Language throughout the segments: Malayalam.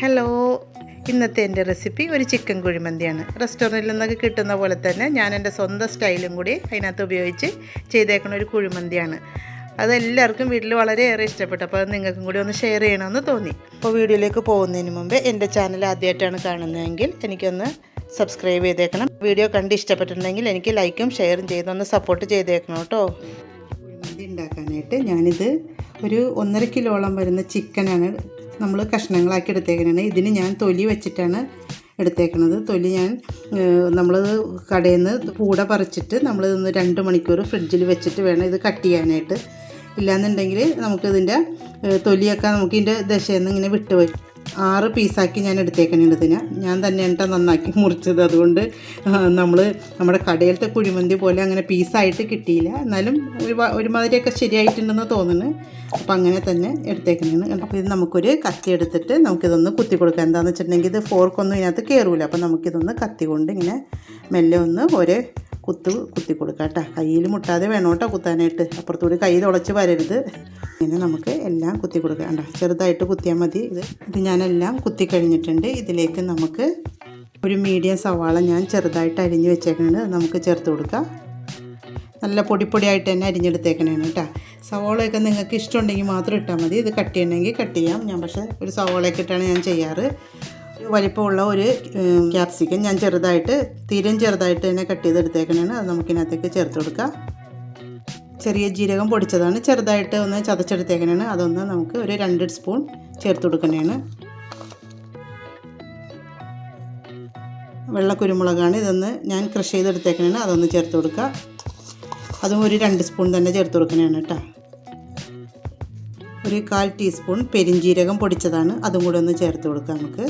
ഹലോ, ഇന്നത്തെ എൻ്റെ റെസിപ്പി ഒരു ചിക്കൻ കുഴിമന്തിയാണ്. റെസ്റ്റോറൻറ്റിൽ നിന്നൊക്കെ കിട്ടുന്ന പോലെ തന്നെ ഞാൻ എൻ്റെ സ്വന്തം സ്റ്റൈലും കൂടി അതിനകത്ത് ഉപയോഗിച്ച് ചെയ്തേക്കുന്ന ഒരു കുഴിമന്തിയാണ്. അതെല്ലാവർക്കും വീട്ടിൽ വളരെയേറെ ഇഷ്ടപ്പെട്ടു. അപ്പോൾ അത് നിങ്ങൾക്കും കൂടി ഒന്ന് ഷെയർ ചെയ്യണമെന്ന് തോന്നി. അപ്പോൾ വീഡിയോയിലേക്ക് പോകുന്നതിന് മുമ്പ് എൻ്റെ ചാനൽ ആദ്യമായിട്ടാണ് കാണുന്നതെങ്കിൽ എനിക്കൊന്ന് സബ്സ്ക്രൈബ് ചെയ്തേക്കണം. വീഡിയോ കണ്ട് ഇഷ്ടപ്പെട്ടിട്ടുണ്ടെങ്കിൽ എനിക്ക് ലൈക്കും ഷെയറും ചെയ്തൊന്ന് സപ്പോർട്ട് ചെയ്തേക്കണം കേട്ടോ. കുഴിമന്തി ഉണ്ടാക്കാനായിട്ട് ഞാനിത് ഒരു 1.5 കിലോളം വരുന്ന ചിക്കനാണ് നമ്മൾ കഷ്ണങ്ങളാക്കി എടുത്തേക്കുന്നത്. ഇതിന് ഞാൻ തൊലി വെച്ചിട്ടാണ് എടുത്തേക്കുന്നത്. തൊലി നമ്മൾ കടയിൽ നിന്ന് പൂട പറിച്ചിട്ട് നമ്മളിതൊന്ന് 2 മണിക്കൂർ ഫ്രിഡ്ജിൽ വെച്ചിട്ട് വേണം ഇത് കട്ട് ചെയ്യാനായിട്ട്. ഇല്ലയെന്നുണ്ടെങ്കിൽ നമുക്കിതിൻ്റെ തൊലിയൊക്കെ നമുക്കിതിൻ്റെ ദശയിൽ നിന്ന് ഇങ്ങനെ വിട്ട് വരും. 6 പീസാക്കി ഞാൻ എടുത്തേക്കണേണ്. ഇതിനെ ഞാൻ തന്നെ നന്നാക്കി മുറിച്ചത്. അതുകൊണ്ട് നമ്മുടെ കടയിലത്തെ കുഴിമന്തി പോലെ അങ്ങനെ പീസായിട്ട് കിട്ടിയില്ല. എന്നാലും ഒരുമാതിരിയൊക്കെ ശരിയായിട്ടുണ്ടെന്ന് തോന്നുന്നു. അപ്പോൾ അങ്ങനെ തന്നെ എടുത്തേക്കണേണ്. അപ്പോൾ ഇത് നമുക്കൊരു കത്തി എടുത്തിട്ട് നമുക്കിതൊന്ന് കുത്തി കൊടുക്കാം. എന്താണെന്ന് വെച്ചിട്ടുണ്ടെങ്കിൽ ഇത് ഫോർക്കൊന്നും ഇതിനകത്ത് കയറില്ല. അപ്പോൾ നമുക്കിതൊന്ന് കത്തി കൊണ്ട് ഇങ്ങനെ മെല്ലെ ഒന്ന് ഒരേ കുത്തി കൊടുക്കാം കേട്ടോ. കയ്യിൽ മുട്ടാതെ വേണം കേട്ടോ കുത്താനായിട്ട്. അപ്പുറത്തൂടി കൈ തുളച്ച് വരരുത്. ഇങ്ങനെ നമുക്ക് എല്ലാം കുത്തി കൊടുക്കാം കേട്ടോ. ചെറുതായിട്ട് കുത്തിയാൽ മതി. ഇത് ഞാനെല്ലാം കുത്തി കഴിഞ്ഞിട്ടുണ്ട്. ഇതിലേക്ക് നമുക്ക് ഒരു മീഡിയം സവാള ഞാൻ ചെറുതായിട്ട് അരിഞ്ഞ് വെച്ചേക്കണത് നമുക്ക് ചേർത്ത് കൊടുക്കാം. നല്ല പൊടിപ്പൊടിയായിട്ട് തന്നെ അരിഞ്ഞെടുത്തേക്കണേണ് കേട്ടോ. സവാളയൊക്കെ നിങ്ങൾക്ക് ഇഷ്ടമുണ്ടെങ്കിൽ മാത്രം ഇട്ടാൽ മതി. ഇത് കട്ട് ചെയ്യണമെങ്കിൽ കട്ട് ചെയ്യാം. ഞാൻ പക്ഷേ ഒരു സവാളയൊക്കെ ഇട്ടാണ് ഞാൻ ചെയ്യാറ്. വലിപ്പമുള്ള ഒരു ക്യാപ്സിക്കം ഞാൻ തീരെ ചെറുതായിട്ട് തന്നെ കട്ട് ചെയ്തെടുത്തേക്കണേണ്. അത് നമുക്കിനകത്തേക്ക് ചേർത്ത് കൊടുക്കാം. ചെറിയ ജീരകം പൊടിച്ചതാണ്, ചെറുതായിട്ട് ഒന്ന് ചതച്ചെടുത്തേക്കണേണ്. അതൊന്ന് നമുക്ക് ഒരു 2 സ്പൂൺ ചേർത്ത് കൊടുക്കണേണ്. വെള്ള കുരുമുളകാണ്, ഇതൊന്ന് ഞാൻ ക്രഷ് ചെയ്തെടുത്തേക്കണേണ്. അതൊന്ന് ചേർത്ത് കൊടുക്കുക. അതും ഒരു 2 സ്പൂൺ തന്നെ ചേർത്ത് കൊടുക്കണേണ് കേട്ടോ. ഒരു 1/4 ടീസ്പൂൺ പെരിഞ്ജീരകം പൊടിച്ചതാണ്, അതും കൂടെ ഒന്ന് ചേർത്ത് കൊടുക്കാം നമുക്ക്.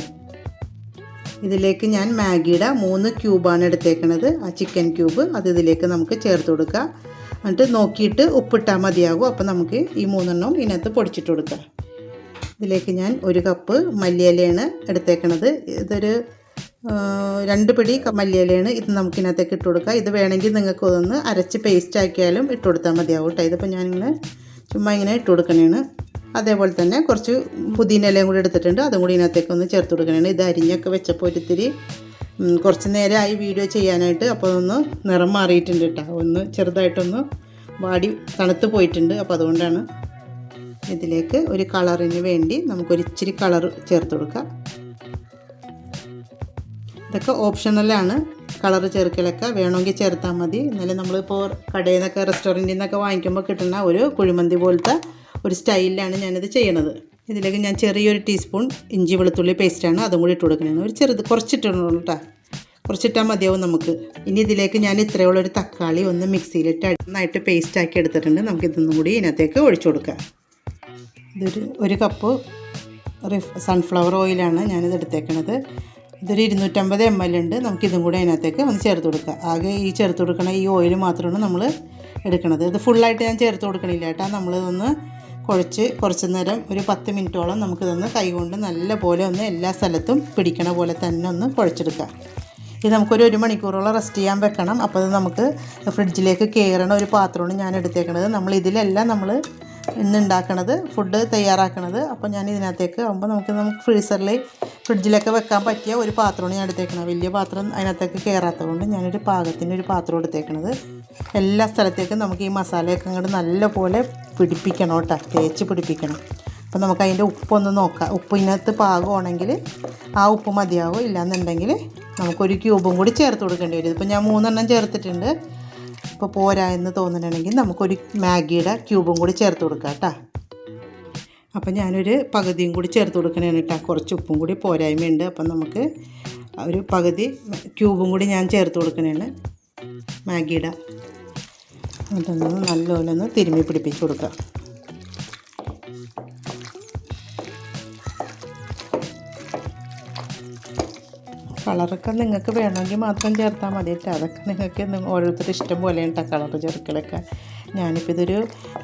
ഇതിലേക്ക് ഞാൻ മാഗിയുടെ 3 ക്യൂബാണ് എടുത്തേക്കണത്. ആ ചിക്കൻ ക്യൂബ് അത് ഇതിലേക്ക് നമുക്ക് ചേർത്ത് കൊടുക്കുക. എന്നിട്ട് നോക്കിയിട്ട് ഉപ്പിട്ടാൽ മതിയാകും. അപ്പോൾ നമുക്ക് ഈ 3 ഇതിനകത്ത് പൊടിച്ചിട്ട് കൊടുക്കാം. ഇതിലേക്ക് ഞാൻ 1 കപ്പ് മല്ലിയിലയാണ് എടുത്തേക്കണത്. ഇതൊരു 2 പിടി മല്ലിയിലയാണ്. ഇത് നമുക്കിനകത്തേക്ക് ഇട്ട് കൊടുക്കാം. ഇത് വേണമെങ്കിൽ നിങ്ങൾക്ക് അതൊന്ന് അരച്ച് പേസ്റ്റ് ആക്കിയാലും ഇട്ട് കൊടുത്താൽ മതിയാവും കേട്ടോ. ഇതിപ്പോൾ ഞാനിങ്ങനെ ചുമ്മാ ഇങ്ങനെ ഇട്ട് കൊടുക്കണേണ്. അതേപോലെ തന്നെ കുറച്ച് പുതിന ഇലയും കൂടി എടുത്തിട്ടുണ്ട്, അതും കൂടി ഇതിനകത്തേക്ക് ഒന്ന് ചേർത്ത് കൊടുക്കണേണ്. ഇത് അരിഞ്ഞൊക്കെ വെച്ചപ്പോൾ ഒരിത്തിരി കുറച്ച് നേരമായി വീഡിയോ ചെയ്യാനായിട്ട്. അപ്പോൾ ഒന്ന് നിറം മാറിയിട്ടുണ്ട് കേട്ടോ. ഒന്ന് ചെറുതായിട്ടൊന്ന് വാടി തണുത്ത് പോയിട്ടുണ്ട്. അപ്പോൾ അതുകൊണ്ടാണ്. ഇതിലേക്ക് ഒരു കളറിന് വേണ്ടി നമുക്കൊരിച്ചിരി കളർ ചേർത്ത് കൊടുക്കാം. ഇതൊക്കെ ഓപ്ഷണലാണ്. കളർ ചേർക്കലൊക്കെ വേണമെങ്കിൽ ചേർത്താൽ മതി. എന്നാലും നമ്മളിപ്പോൾ കടയിൽ നിന്നൊക്കെ റെസ്റ്റോറൻറ്റിൽ നിന്നൊക്കെ വാങ്ങിക്കുമ്പോൾ കിട്ടുന്ന ഒരു കുഴിമന്തി പോലത്തെ ഒരു സ്റ്റൈലിലാണ് ഞാനിത് ചെയ്യണത്. ഇതിലേക്ക് ഞാൻ ചെറിയൊരു ടീസ്പൂൺ ഇഞ്ചി വെളുത്തുള്ളി പേസ്റ്റാണ്, അതും കൂടി ഇട്ട് കൊടുക്കണേ. ഒരു കുറച്ചിട്ടുള്ളൂ കേട്ടോ. കുറച്ചിട്ടാൽ മതിയാവും നമുക്ക്. ഇനി ഇതിലേക്ക് ഞാൻ ഇത്രയുള്ളൊരു തക്കാളി ഒന്ന് മിക്സിയിലിട്ട് നന്നായിട്ട് പേസ്റ്റാക്കി എടുത്തിട്ടുണ്ട്. നമുക്കിതൊന്നും കൂടി ഇതിനകത്തേക്ക് ഒഴിച്ചു കൊടുക്കാം. ഒരു കപ്പ് സൺഫ്ലവർ ഓയിലാണ് ഞാനിത് എടുത്തേക്കണത്. ഇതൊരു 250 ml ഉണ്ട്. നമുക്കിതും കൂടെ അതിനകത്തേക്ക് ഒന്ന് ചേർത്ത് കൊടുക്കുക. ആകെ ഈ ചേർത്ത് കൊടുക്കണ ഈ ഓയിൽ മാത്രമാണ് നമ്മൾ എടുക്കണത്. ഇത് ഫുള്ളായിട്ട് ഞാൻ ചേർത്ത് കൊടുക്കണില്ല കേട്ടോ. നമ്മളിതൊന്ന് കുറച്ച് നേരം ഒരു 10 മിനിറ്റോളം നമുക്കിതൊന്ന് കൈകൊണ്ട് നല്ല പോലെ ഒന്ന് എല്ലാ സ്ഥലത്തും പിടിക്കണ പോലെ തന്നെ ഒന്ന് കുഴച്ചെടുക്കാം. ഇത് നമുക്കൊരു 1 മണിക്കൂറോളം റെസ്റ്റ് ചെയ്യാൻ വെക്കണം. അപ്പോൾ അത് നമുക്ക് ഫ്രിഡ്ജിലേക്ക് കയറണ ഒരു പാത്രമാണ് ഞാൻ എടുത്തേക്കണത്. ഇതിലെല്ലാം നമ്മൾ ഇന്നുണ്ടാക്കണത് ഫുഡ് തയ്യാറാക്കണത്. അപ്പോൾ ഞാൻ ഇതിനകത്തേക്ക് ആകുമ്പോൾ നമുക്ക് ഫ്രിഡ്ജിലൊക്കെ വെക്കാൻ പറ്റിയ ഒരു പാത്രമാണ് ഞാൻ എടുത്തേക്കണത്. വലിയ പാത്രം അതിനകത്തേക്ക് കയറാത്തത് കൊണ്ട് ഞാനൊരു പാകത്തിനൊരു പാത്രം എടുത്തേക്കണത്. എല്ലാ സ്ഥലത്തേക്കും നമുക്ക് ഈ മസാലയൊക്കെ അങ്ങോട്ട് നല്ലപോലെ പിടിപ്പിക്കണം കേട്ടോ, തേച്ച് പിടിപ്പിക്കണം. അപ്പോൾ നമുക്ക് അതിൻ്റെ ഉപ്പൊന്ന് നോക്കാം. ഉപ്പ് ഇതിനകത്ത് പാകമാണെങ്കിൽ ആ ഉപ്പ് മതിയാകും. ഇല്ലയെന്നുണ്ടെങ്കിൽ നമുക്കൊരു ക്യൂബും കൂടി ചേർത്ത് കൊടുക്കേണ്ടി വരും. ഇപ്പോൾ ഞാൻ 3 ചേർത്തിട്ടുണ്ട്. ഇപ്പോൾ പോരാ എന്ന് തോന്നുന്നുണ്ടെങ്കിൽ നമുക്കൊരു മാഗിയുടെ ക്യൂബും കൂടി ചേർത്ത് കൊടുക്കാം കേട്ടോ. അപ്പോൾ ഞാനൊരു പകുതിയും കൂടി ചേർത്ത് കൊടുക്കണേണ് കേട്ടോ. കുറച്ച് ഉപ്പും കൂടി പോരായ്മയുണ്ട്. അപ്പം നമുക്ക് ഒരു പകുതി ക്യൂബും കൂടി ഞാൻ ചേർത്ത് കൊടുക്കണേണ് മാഗിയുടെ. അതൊന്ന് നല്ലപോലെ ഒന്ന് തിരുമ്മി പിടിപ്പിച്ച് കൊടുക്കാം. കളറൊക്കെ നിങ്ങൾക്ക് വേണമെങ്കിൽ മാത്രം ചേർത്താൽ മതി കേട്ടോ. അതൊക്കെ നിങ്ങൾക്ക് ഓരോരുത്തരുടെ ഇഷ്ടം പോലെയാണ് കേട്ടോ കളർ ചേർക്കലൊക്കെ. ഞാനിപ്പോൾ ഇതൊരു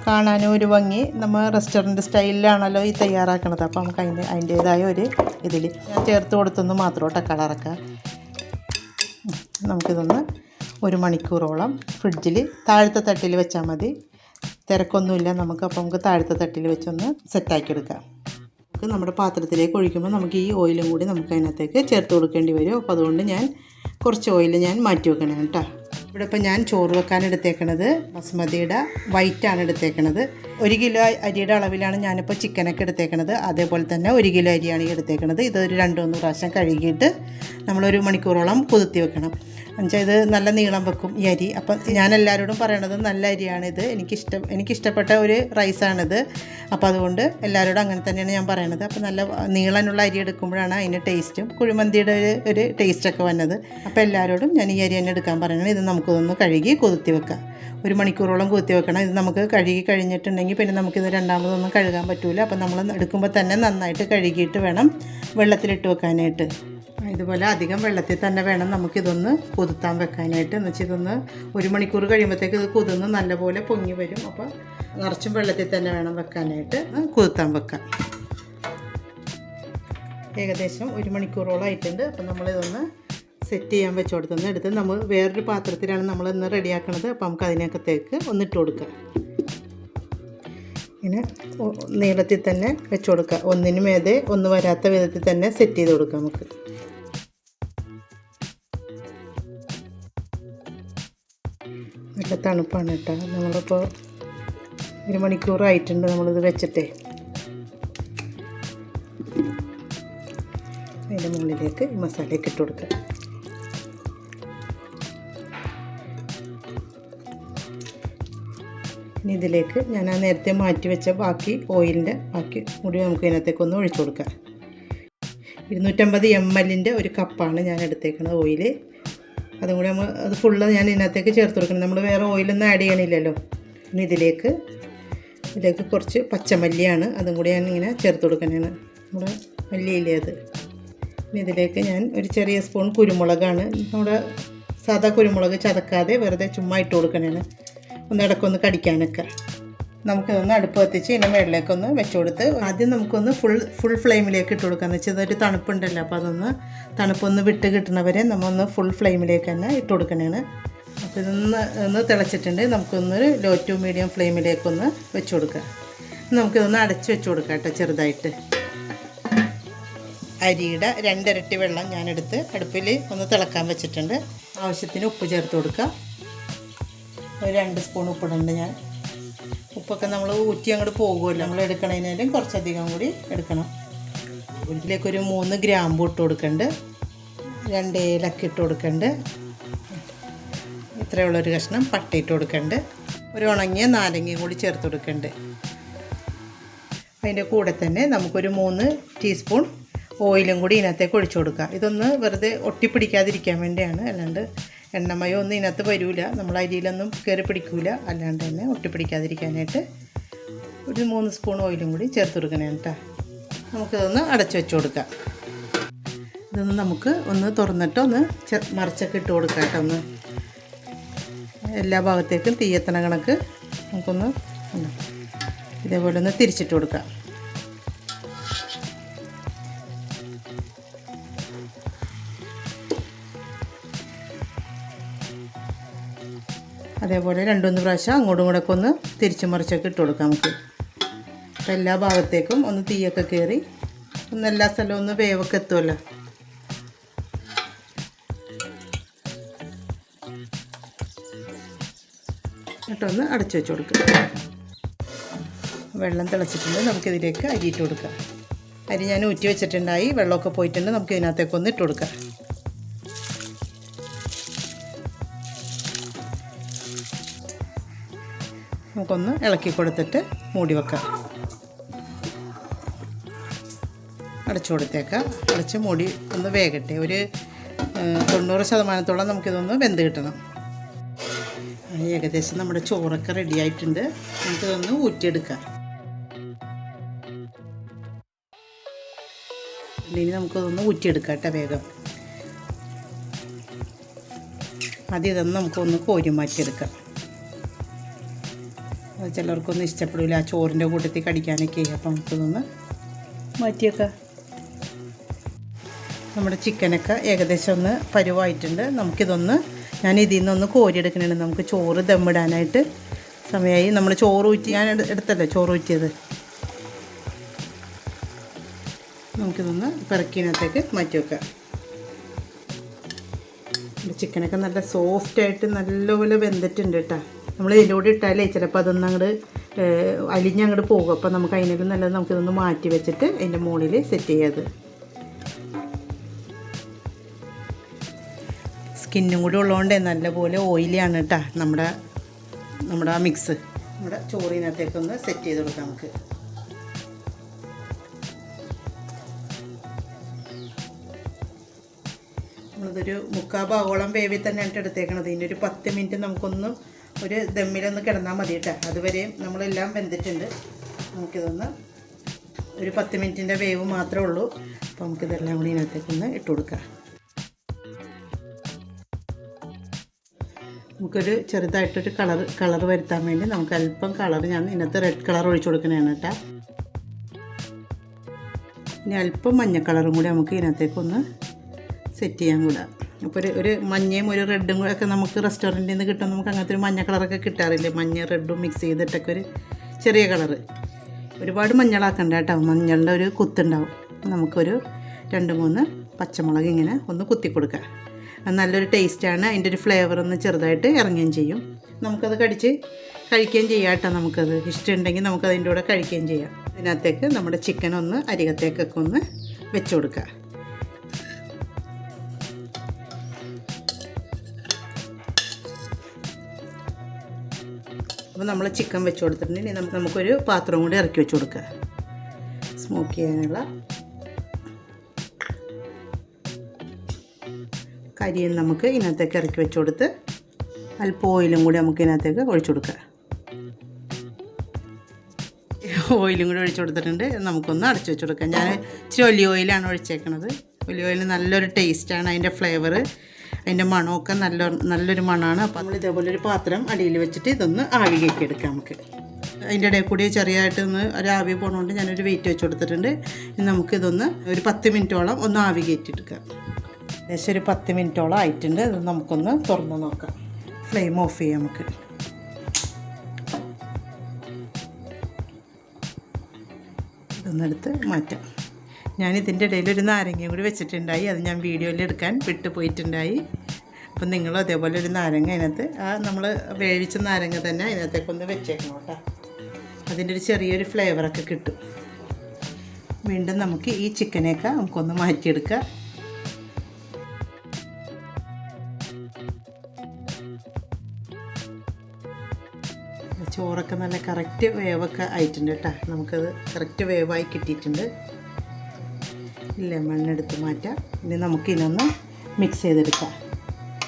കാണാനും ഒരു ഭംഗി, നമ്മൾ റെസ്റ്റോറൻറ്റ് സ്റ്റൈലിലാണല്ലോ ഈ തയ്യാറാക്കണത്. അപ്പോൾ നമുക്ക് അതിൻ്റേതായ ഒരു ഇതിൽ ഞാൻ ചേർത്ത് കൊടുത്തെന്ന് മാത്രം കേട്ടോ കളറൊക്കെ. നമുക്കിതൊന്ന് 1 മണിക്കൂറോളം ഫ്രിഡ്ജിൽ താഴത്തെ തട്ടിൽ വെച്ചാൽ മതി. തിരക്കൊന്നുമില്ല നമുക്ക്. അപ്പോൾ നമുക്ക് താഴത്തെ തട്ടിൽ വെച്ചൊന്ന് സെറ്റാക്കി എടുക്കാം. നമ്മുടെ പാത്രത്തിലേക്ക് ഒഴിക്കുമ്പോൾ നമുക്ക് ഈ ഓയിലും കൂടി നമുക്ക് അതിനകത്തേക്ക് ചേർത്ത് കൊടുക്കേണ്ടി വരും. അപ്പോൾ അതുകൊണ്ട് ഞാൻ കുറച്ച് ഓയിൽ ഞാൻ മാറ്റി വെക്കണം കേട്ടോ. ഇവിടെ ഇപ്പോൾ ഞാൻ ചോറ് വെക്കാൻ എടുത്തേക്കണത് ബസ്മതിയുടെ വൈറ്റാണ് എടുത്തേക്കണത്. 1 കിലോ അരിയുടെ അളവിലാണ് ഞാനിപ്പോൾ ചിക്കനൊക്കെ എടുത്തേക്കണത്. അതേപോലെ തന്നെ 1 കിലോ അരിയാണ് ഈ എടുത്തേക്കണത്. ഇതൊരു 2-3 പ്രാവശ്യം കഴുകിയിട്ട് നമ്മളൊരു മണിക്കൂറോളം കുതിർത്തി വെക്കണം. എന്നുവെച്ചാൽ ഇത് നല്ല നീളം വെക്കും ഈ അരി. അപ്പം ഞാൻ എല്ലാവരോടും പറയണത് നല്ല അരിയാണിത്, എനിക്കിഷ്ടപ്പെട്ട ഒരു റൈസാണിത്. അപ്പോൾ അതുകൊണ്ട് എല്ലാവരോടും അങ്ങനെ തന്നെയാണ് ഞാൻ പറയണത്. അപ്പോൾ നല്ല നീളനുള്ള അരി എടുക്കുമ്പോഴാണ് അതിൻ്റെ ടേസ്റ്റും കുഴിമന്തിയുടെ ഒരു ടേസ്റ്റൊക്കെ വന്നത്. അപ്പോൾ എല്ലാവരോടും ഞാൻ ഈ അരി തന്നെ എടുക്കാൻ പറയണം. ഇത് നമുക്കിതൊന്ന് കഴുകി കുതിർത്തി വെക്കാം. 1 മണിക്കൂറോളം കുതിർത്തി വെക്കണം. ഇത് നമുക്ക് കഴുകി കഴിഞ്ഞിട്ടുണ്ടെങ്കിൽ പിന്നെ നമുക്കിത് രണ്ടാമതൊന്നും കഴുകാൻ പറ്റില്ല. അപ്പോൾ നമ്മൾ എടുക്കുമ്പോൾ തന്നെ നന്നായിട്ട് കഴുകിയിട്ട് വേണം വെള്ളത്തിലിട്ട് വെക്കാനായിട്ട്. ഇതുപോലെ അധികം വെള്ളത്തിൽ തന്നെ വേണം നമുക്കിതൊന്ന് കുതിർത്താൻ വെക്കാനായിട്ട്. എന്ന് വെച്ചാൽ ഇതൊന്ന് 1 മണിക്കൂർ കഴിയുമ്പോഴത്തേക്ക് ഇത് കുതിർന്ന് നല്ലപോലെ പൊങ്ങി വരും. അപ്പോൾ നിറച്ചും വെള്ളത്തിൽ തന്നെ വേണം വെക്കാനായിട്ട് കുതിർത്താൻ വെക്കാം. ഏകദേശം 1 മണിക്കൂറോളം ആയിട്ടുണ്ട്. അപ്പോൾ നമ്മളിതൊന്ന് സെറ്റ് ചെയ്യാൻ വെച്ച് കൊടുത്തുനിന്ന് എടുത്ത് നമ്മൾ വേറൊരു പാത്രത്തിലാണ് നമ്മളിന്ന് റെഡിയാക്കണത്. അപ്പോൾ നമുക്ക് അതിനകത്തേക്ക് ഒന്നിട്ട് കൊടുക്കാം. ഇങ്ങനെ നീളത്തിൽ തന്നെ വെച്ച് കൊടുക്കുക. ഒന്നിനും ഏതെ ഒന്ന് വരാത്ത വിധത്തിൽ തന്നെ സെറ്റ് ചെയ്ത് കൊടുക്കാം നമുക്ക്. നല്ല തണുപ്പാണ് കേട്ടോ. നമ്മളിപ്പോൾ 1 മണിക്കൂറായിട്ടുണ്ട് നമ്മളിത് വെച്ചിട്ടേ. അതിൻ്റെ മുകളിലേക്ക് ഈ മസാലയൊക്കെ ഇട്ട് കൊടുക്കുക. ഇനി ഇതിലേക്ക് ഞാൻ ആ നേരത്തെ മാറ്റി വെച്ച ബാക്കി ഓയിലിൻ്റെ ബാക്കി കൂടി നമുക്ക് ഇതിനകത്തേക്കൊന്ന് ഒഴിച്ചു കൊടുക്കാം. 250 ml ഒരു കപ്പാണ് ഞാൻ എടുത്തേക്കുന്നത് ഓയിൽ. അതും കൂടി അത് ഫുള്ള് ഞാൻ ഇതിനകത്തേക്ക് ചേർത്ത് കൊടുക്കണം. നമ്മൾ വേറെ ഓയിലൊന്നും ആഡ് ചെയ്യണില്ലല്ലോ. ഇനി ഇതിലേക്ക് കുറച്ച് പച്ചമല്ലിയാണ്, അതും കൂടി ഞാൻ ഇങ്ങനെ ചേർത്ത് കൊടുക്കണതാണ്. നമ്മുടെ മല്ലിയില്ലേ അത്. ഇനി ഇതിലേക്ക് ഞാൻ ഒരു ചെറിയ സ്പൂൺ കുരുമുളകാണ്, നമ്മുടെ സാധാ കുരുമുളക് ചതക്കാതെ വെറുതെ ചുമ്മാ ഇട്ട് കൊടുക്കണതാണ്, ഇടയ്ക്കൊന്ന് കടിക്കാനൊക്കെ. നമുക്കിതൊന്ന് അടുപ്പ് കത്തിച്ച് ഇതിൻ്റെ മേളിലേക്കൊന്ന് വെച്ച് കൊടുത്ത് ആദ്യം നമുക്കൊന്ന് ഫുൾ ഫ്ലെയിമിലേക്ക് ഇട്ട് കൊടുക്കാമെന്ന് വെച്ചാൽ ഇതൊരു തണുപ്പുണ്ടല്ലോ. അപ്പോൾ അതൊന്ന് തണുപ്പൊന്ന് വിട്ട് കിട്ടണവരെ നമ്മൊന്ന് ഫുൾ ഫ്ലെയിമിലേക്ക് തന്നെ ഇട്ട് കൊടുക്കണതാണ്. അപ്പോൾ ഒന്ന് തിളച്ചിട്ടുണ്ട്. നമുക്കൊന്നൊരു ലോ ടു മീഡിയം ഫ്ലെയിമിലേക്കൊന്ന് വെച്ച് കൊടുക്കുക. നമുക്കിതൊന്ന് അടച്ച് വെച്ച് കൊടുക്കാം കേട്ടോ ചെറുതായിട്ട്. അരിയുടെ 2 ഇരട്ടി വെള്ളം ഞാനെടുത്ത് അടുപ്പിൽ ഒന്ന് തിളക്കാൻ വെച്ചിട്ടുണ്ട്. ആവശ്യത്തിന് ഉപ്പ് ചേർത്ത് കൊടുക്കുക. ഒരു 2 സ്പൂൺ ഉപ്പിടുന്നുണ്ട് ഞാൻ. ഉപ്പൊക്കെ നമ്മൾ ഊറ്റി അങ്ങോട്ട് പോകുമല്ലോ, നമ്മൾ എടുക്കണതിനേലും കുറച്ചധികം കൂടി എടുക്കണം. ഇതിലേക്കൊരു 3 ഗ്രാമ്പൂ ഇട്ട് കൊടുക്കുന്നുണ്ട്, 2 ഏലക്ക ഇട്ട് കൊടുക്കുന്നുണ്ട്, ഇത്രയുള്ളൊരു കഷ്ണം പട്ട ഇട്ട് കൊടുക്കുന്നുണ്ട്, ഒരു ഉണങ്ങിയ നാരങ്ങയും കൂടി ചേർത്ത് കൊടുക്കുന്നുണ്ട്. അതിൻ്റെ കൂടെ തന്നെ നമുക്കൊരു 3 ടീസ്പൂൺ ഓയിലും കൂടി ഇതിനകത്തേക്ക് ഒഴിച്ചു കൊടുക്കുക. ഇതൊന്ന് വെറുതെ ഒട്ടിപ്പിടിക്കാതിരിക്കാൻ വേണ്ടിയാണ്, അല്ലാണ്ട് എണ്ണമയോ ഒന്നും ഇതിനകത്ത് വരില്ല, നമ്മൾ അരിയിലൊന്നും കയറി പിടിക്കില്ല. അല്ലാണ്ട് തന്നെ ഒട്ടിപ്പിടിക്കാതിരിക്കാനായിട്ട് ഒരു 3 സ്പൂൺ ഓയിലും കൂടി ചേർത്ത് കൊടുക്കണേ കേട്ടോ. നമുക്കിതൊന്ന് അടച്ചു വെച്ച് കൊടുക്കാം. ഇതൊന്ന് നമുക്ക് ഒന്ന് തുറന്നിട്ട് ഒന്ന് മറിച്ചൊക്കെ ഇട്ട് കൊടുക്കാം കേട്ടോ. ഒന്ന് എല്ലാ ഭാഗത്തേക്കും തീയെത്തണ കണക്ക് നമുക്കൊന്ന് ഇതേപോലെ ഒന്ന് തിരിച്ചിട്ട് കൊടുക്കാം. അതേപോലെ 2-3 പ്രാവശ്യം അങ്ങോട്ടും കൂടെ ഒക്കെ ഒന്ന് തിരിച്ചു മറിച്ചൊക്കെ ഇട്ട് കൊടുക്കാം നമുക്ക്. അപ്പോൾ എല്ലാ ഭാഗത്തേക്കും ഒന്ന് തീയൊക്കെ കയറി ഒന്ന് എല്ലാ സ്ഥലവും ഒന്ന് വേവൊക്കെ എത്തുമല്ലോ. എന്നിട്ടൊന്ന് അടച്ചു വെച്ച് കൊടുക്കുക. വെള്ളം തിളച്ചിട്ടുണ്ട്, നമുക്കിതിലേക്ക് അരി ഇട്ട് കൊടുക്കാം. അരി ഞാൻ ഊറ്റി വെച്ചിട്ടുണ്ടായി, വെള്ളമൊക്കെ പോയിട്ടുണ്ട്. നമുക്ക് ഇതിനകത്തേക്കൊന്ന് ഇട്ട് കൊടുക്കാം. നമുക്കൊന്ന് ഇളക്കി കൊടുത്തിട്ട് മൂടി വെക്കാം. അടച്ചു കൊടുത്തേക്കാം. അടച്ച് മൂടി ഒന്ന് വേകട്ടെ. ഒരു 90% നമുക്കിതൊന്ന് വെന്ത് കിട്ടണം. ഏകദേശം നമ്മുടെ ചോറൊക്കെ റെഡി ആയിട്ടുണ്ട്. നമുക്കിതൊന്ന് ഊറ്റിയെടുക്കാം. ഇനി നമുക്കിതൊന്ന് ഊറ്റിയെടുക്കാം കേട്ടോ വേഗം. ആദ്യം ഇതൊന്ന് നമുക്കൊന്ന് കോരി മാറ്റിയെടുക്കാം. അത് ചിലർക്കൊന്നും ഇഷ്ടപ്പെടില്ല ആ ചോറിൻ്റെ കൂട്ടത്തിൽ കടിക്കാനൊക്കെ. അപ്പം നമുക്കിതൊന്ന് മാറ്റിയേക്കാം. നമ്മുടെ ചിക്കനൊക്കെ ഏകദേശം ഒന്ന് പരുവായിട്ടുണ്ട്. നമുക്കിതൊന്ന് ഞാൻ ഇതിൽ നിന്നൊന്ന് കോരിയെടുക്കണേ. നമുക്ക് ചോറ് ദമ്മിടാനായിട്ട് സമയമായി. നമ്മൾ ചോറ് ഊറ്റി ഞാൻ എടുത്തല്ലോ ചോറ് ഊറ്റിയത്. നമുക്കിതൊന്ന് പെറുക്കിനകത്തേക്ക് മാറ്റി വെക്കാം. ചിക്കനൊക്കെ നല്ല സോഫ്റ്റായിട്ട് നല്ലപോലെ വെന്തിട്ടുണ്ട് കേട്ടോ. നമ്മൾ ഇതിലൂടെ ഇട്ടാലേ ചിലപ്പോൾ അതൊന്നും അങ്ങോട്ട് അലിഞ്ഞങ്ങോട്ട് പോകും. അപ്പോൾ നമുക്ക് അതിനേലും നല്ലത് നമുക്കിതൊന്ന് മാറ്റി വെച്ചിട്ട് അതിൻ്റെ മുകളിൽ സെറ്റ് ചെയ്യാത്. സ്കിന്നും കൂടി ഉള്ളതുകൊണ്ട് നല്ലപോലെ ഓയിലിയാണ് കേട്ടോ നമ്മുടെ ആ മിക്സ്. നമ്മുടെ ചോറിനകത്തേക്കൊന്ന് സെറ്റ് ചെയ്ത് കൊടുക്കാം നമുക്ക്. നമ്മളിതൊരു 3/4 ഭാഗോളം വേവിൽ തന്നെയാണ് എടുത്തേക്കണത്. ഇതിൻ്റെ ഒരു 10 മിനിറ്റ് നമുക്കൊന്ന് ഒരു ദമ്മിലൊന്ന് കിടന്നാൽ മതി കേട്ടോ. അതുവരെ നമ്മളെല്ലാം വെന്തിട്ടുണ്ട്. നമുക്കിതൊന്ന് ഒരു 10 മിനിറ്റിൻ്റെ വേവ് മാത്രമേ ഉള്ളൂ. അപ്പോൾ നമുക്കിതെല്ലാം കൂടി ഇതിനകത്തേക്കൊന്ന് ഇട്ട് കൊടുക്കാം. നമുക്കൊരു ചെറുതായിട്ടൊരു കളർ വരുത്താൻ വേണ്ടി നമുക്ക് അല്പം കളർ ഞാൻ ഇതിനകത്ത് റെഡ് കളർ ഒഴിച്ചു കൊടുക്കണതാണ് കേട്ടോ. ഇനി അല്പം മഞ്ഞ കളറും കൂടി നമുക്ക് ഇതിനകത്തേക്കൊന്ന് സെറ്റ് ചെയ്യാൻ കൂടാ. അപ്പോൾ ഒരു മഞ്ഞയും ഒരു റെഡും കൂടെ ഒക്കെ നമുക്ക് റെസ്റ്റോറൻറ്റിൽ നിന്ന് കിട്ടും. നമുക്ക് അങ്ങനത്തെ ഒരു മഞ്ഞ കളറൊക്കെ കിട്ടാറില്ലേ, മഞ്ഞ റെഡും മിക്സ് ചെയ്തിട്ടൊക്കെ ഒരു ചെറിയ കളറ്. ഒരുപാട് മഞ്ഞളാക്കണ്ട കേട്ടോ, മഞ്ഞളുടെ ഒരു കുത്തുണ്ടാവും. നമുക്കൊരു 2-3 പച്ചമുളക് ഇങ്ങനെ ഒന്ന് കുത്തി കൊടുക്കുക. അത് നല്ലൊരു ടേസ്റ്റാണ്. അതിൻ്റെ ഒരു ഫ്ലേവർ ഒന്ന് ചെറുതായിട്ട് ഇറങ്ങുകയും ചെയ്യും. നമുക്കത് കടിച്ച് കഴിക്കുകയും ചെയ്യാം കേട്ടോ. നമുക്കത് ഇഷ്ടമുണ്ടെങ്കിൽ നമുക്കതിൻ്റെ കൂടെ കഴിക്കുകയും ചെയ്യാം. ഇതിനകത്തേക്ക് നമ്മുടെ ചിക്കൻ ഒന്ന് അരികത്തേക്കൊക്കെ ഒന്ന് വെച്ച് കൊടുക്കുക. അപ്പോൾ നമ്മൾ ചിക്കൻ വെച്ച് കൊടുത്തിട്ടുണ്ടെങ്കിൽ നമുക്കൊരു പാത്രം കൂടി ഇറക്കി വെച്ച് കൊടുക്കുക. സ്മോക്ക് ചെയ്യാനുള്ള കരിയും നമുക്ക് ഇതിനകത്തേക്ക് ഇറക്കി വെച്ച് കൊടുത്ത് അല്പം ഓയിലും കൂടി നമുക്ക് ഇതിനകത്തേക്ക് ഒഴിച്ചു കൊടുക്കുക. ഓയിലും കൂടി ഒഴിച്ചു കൊടുത്തിട്ടുണ്ട്. നമുക്കൊന്ന് അടച്ചു വെച്ച് കൊടുക്കാം. ഞാൻ ഇച്ചിരി ഒലിവ് ഓയിലാണ് ഒഴിച്ചേക്കണത്. ഒലിവ് ഓയിൽ നല്ലൊരു ടേസ്റ്റാണ്. അതിൻ്റെ ഫ്ലേവർ, അതിൻ്റെ മണമൊക്കെ നല്ലൊരു മണമാണ്. അപ്പോൾ നമ്മൾ ഇതേപോലെ ഒരു പാത്രം അടിയിൽ വെച്ചിട്ട് ഇതൊന്ന് ആവി കയറ്റിയെടുക്കാം നമുക്ക്. അതിൻ്റെ ഇടയിൽ കൂടി ചെറിയതായിട്ട് ഒരു ആവി പോകണോണ്ട് ഞാനൊരു വെയിറ്റ് വെച്ച് കൊടുത്തിട്ടുണ്ട്. ഇനി നമുക്കിതൊന്ന് ഒരു 10 മിനിറ്റോളം ഒന്ന് ആവി കയറ്റിയെടുക്കാം. ഏകദേശം ഒരു 10 മിനിറ്റോളം ആയിട്ടുണ്ട്. ഇത് നമുക്കൊന്ന് തുറന്ന് നോക്കാം. ഫ്ലെയിം ഓഫ് ചെയ്യാം നമുക്ക്. ഇതൊന്നെടുത്ത് മാറ്റാം. ഞാനിതിൻ്റെ ഇടയിൽ ഒരു നാരങ്ങയും കൂടി വെച്ചിട്ടുണ്ടായി. അത് ഞാൻ വീഡിയോയിൽ എടുക്കാൻ വിട്ടുപോയിട്ടുണ്ടായി. അപ്പം നിങ്ങളും അതേപോലെ ഒരു നാരങ്ങ അതിനകത്ത് നമ്മൾ വേവിച്ച നാരങ്ങ തന്നെ അതിനകത്തേക്കൊന്ന് വെച്ചേക്കണം കേട്ടോ. അതിൻ്റെ ഒരു ചെറിയൊരു ഫ്ലേവറൊക്കെ കിട്ടും. വീണ്ടും നമുക്ക് ഈ ചിക്കനെയൊക്കെ നമുക്കൊന്ന് മാറ്റിയെടുക്കാം. ചോറൊക്കെ നല്ല കറക്റ്റ് വേവൊക്കെ ആയിട്ടുണ്ട് കേട്ടോ. നമുക്കത് കറക്റ്റ് വേവായി കിട്ടിയിട്ടുണ്ട്. ലെമണെടുത്ത് മാറ്റാം. ഇനി നമുക്കിതൊന്ന് മിക്സ് ചെയ്തെടുക്കാം.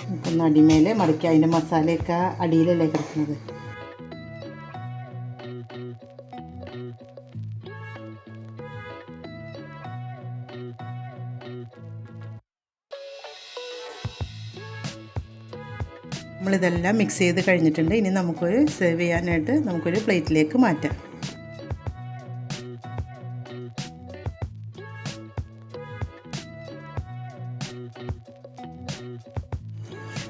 നമുക്കൊന്ന് അടിമേലെ മറിക്കാം. അതിൻ്റെ മസാലയൊക്കെ അടിയിലല്ലേ കിടക്കുന്നത്. നമ്മളിതെല്ലാം മിക്സ് ചെയ്ത് കഴിഞ്ഞിട്ടുണ്ട്. ഇനി നമുക്കൊരു സെർവ് ചെയ്യാനായിട്ട് നമുക്കൊരു പ്ലേറ്റിലേക്ക് മാറ്റാം.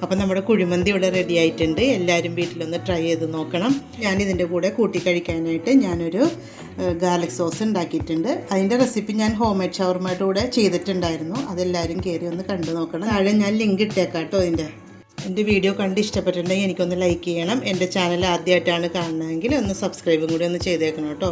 അപ്പോൾ നമ്മുടെ കുഴിമന്തി ഇവിടെ റെഡി ആയിട്ടുണ്ട്. എല്ലാവരും വീട്ടിലൊന്ന് ട്രൈ ചെയ്ത് നോക്കണം. ഞാനിതിൻ്റെ കൂടെ കൂട്ടി കഴിക്കാനായിട്ട് ഞാനൊരു ഗാർലിക് സോസ് ഉണ്ടാക്കിയിട്ടുണ്ട്. അതിൻ്റെ റെസിപ്പി ഞാൻ ഹോം മെയ്ഡ് ഷവർമയുടെ കൂടെ ചെയ്തിട്ടുണ്ടായിരുന്നു. അതെല്ലാവരും കയറി ഒന്ന് കണ്ടു നോക്കണം. താഴെ ഞാൻ ലിങ്ക് ഇട്ടേക്കാം കേട്ടോ. എൻ്റെ വീഡിയോ കണ്ട് ഇഷ്ടപ്പെട്ടിട്ടുണ്ടെങ്കിൽ എനിക്കൊന്ന് ലൈക്ക് ചെയ്യണം. എൻ്റെ ചാനൽ ആദ്യമായിട്ടാണ് കാണുന്നതെങ്കിൽ ഒന്ന് സബ്സ്ക്രൈബും കൂടി ഒന്ന് ചെയ്തേക്കണം കേട്ടോ.